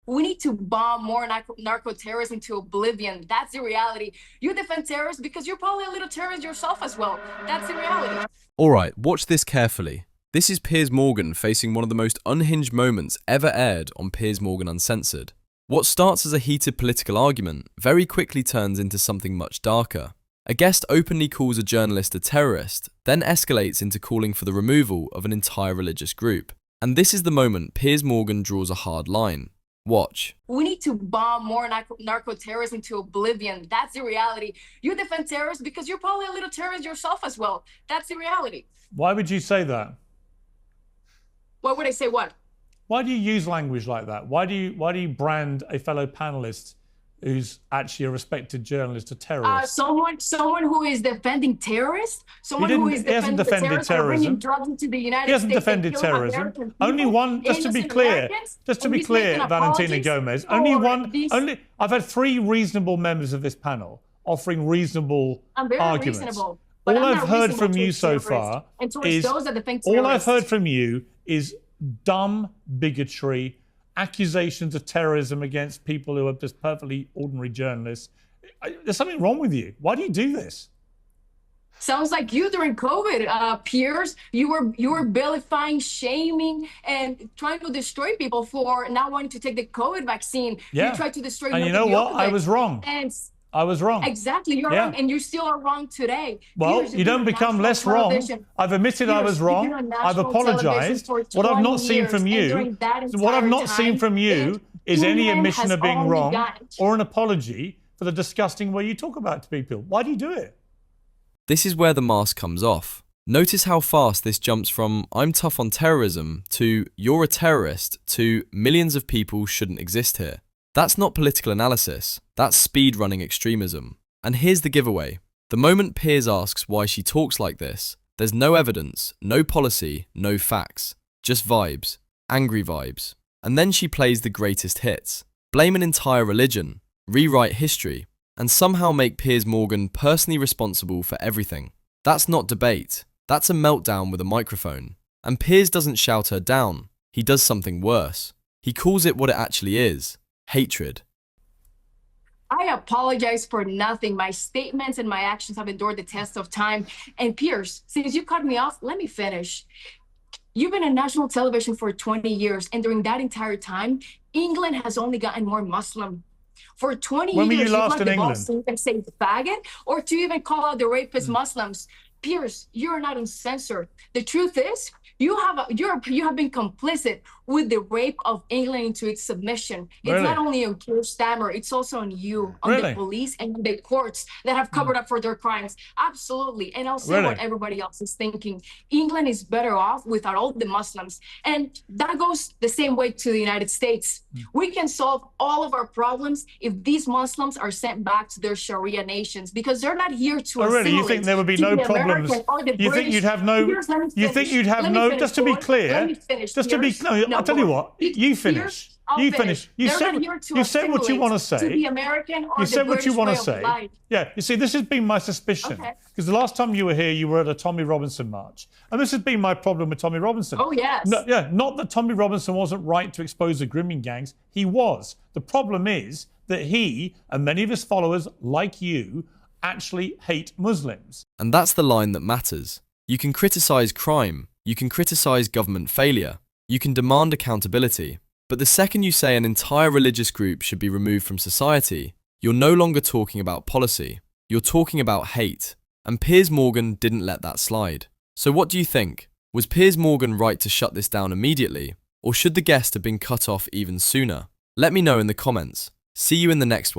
We need to bomb more narco-terrorists into oblivion. That's the reality. You defend terrorists because you're probably a little terrorist yourself as well. That's the reality. Alright, watch this carefully. This is Piers Morgan facing one of the most unhinged moments ever aired on Piers Morgan Uncensored. What starts as a heated political argument very quickly turns into something much darker. A guest openly calls a journalist a terrorist, then escalates into calling for the removal of an entire religious group. And this is the moment Piers Morgan draws a hard line. Watch. We need to bomb more narco-terrorists into oblivion. That's the reality. You defend terrorists because you're probably a little terrorist yourself as well. That's the reality. Why would you say that? Why would I say what? Why do you use language like that? Why do you brand a fellow panelist who's actually a respected journalist a terrorist? Someone who is defending terrorists. Someone who is defending the terrorists bringing drugs into the United States. He hasn't defended terrorism. Only one, just to be clear, Valentina Gomez. I've had 3 reasonable members of this panel offering reasonable arguments. Reasonable, all I've heard from you so far is dumb bigotry, accusations of terrorism against people who are just perfectly ordinary journalists. There's something wrong with you. Why do you do this? Sounds like you during COVID, Piers. You were vilifying, shaming, and trying to destroy people for not wanting to take the COVID vaccine. Yeah. You tried to destroy. And you know what? I was wrong. I was wrong. Exactly, you're wrong, and you still are wrong today. Well, you don't become less wrong. I've admitted I was wrong. I've apologized. What I've not seen from you, is any admission of being wrong or an apology for the disgusting way you talk about people. Why do you do it? This is where the mask comes off. Notice how fast this jumps from "I'm tough on terrorism" to "you're a terrorist" to "millions of people shouldn't exist here." That's not political analysis, that's speed-running extremism. And here's the giveaway. The moment Piers asks why she talks like this, there's no evidence, no policy, no facts. Just vibes. Angry vibes. And then she plays the greatest hits. Blame an entire religion, rewrite history, and somehow make Piers Morgan personally responsible for everything. That's not debate. That's a meltdown with a microphone. And Piers doesn't shout her down. He does something worse. He calls it what it actually is. Hatred. I apologize for nothing. My statements and my actions have endured the test of time. And Piers, since you cut me off, let me finish. You've been on national television for 20 years, and during that entire time, England has only gotten more Muslim. For 20 when years, were you last in England? To even say faggot or to even call out the rapist Muslims. Piers, you're not uncensored. The truth is, you have been complicit with the rape of England into its submission. It's not only on Keir Starmer, it's also on you, on the police and the courts that have covered up for their crimes. Absolutely. And I'll say what everybody else is thinking. England is better off without all the Muslims. And that goes the same way to the United States. We can solve all of our problems if these Muslims are sent back to their Sharia nations, because they're not here to assimilate. You think there would be no problems? You think you'd have no, just to be clear, I'll tell you what, you finish. You finish. You said what you want to say. You said what you want to say. Yeah, you see, this has been my suspicion. Because the last time you were here, you were at a Tommy Robinson march. And this has been my problem with Tommy Robinson. Oh, yes. Not that Tommy Robinson wasn't right to expose the grooming gangs. He was. The problem is that he and many of his followers, like you, actually hate Muslims. And that's the line that matters. You can criticize crime. You can criticize government failure. You can demand accountability. But the second you say an entire religious group should be removed from society, you're no longer talking about policy. You're talking about hate. And Piers Morgan didn't let that slide. So what do you think? Was Piers Morgan right to shut this down immediately? Or should the guest have been cut off even sooner? Let me know in the comments. See you in the next one.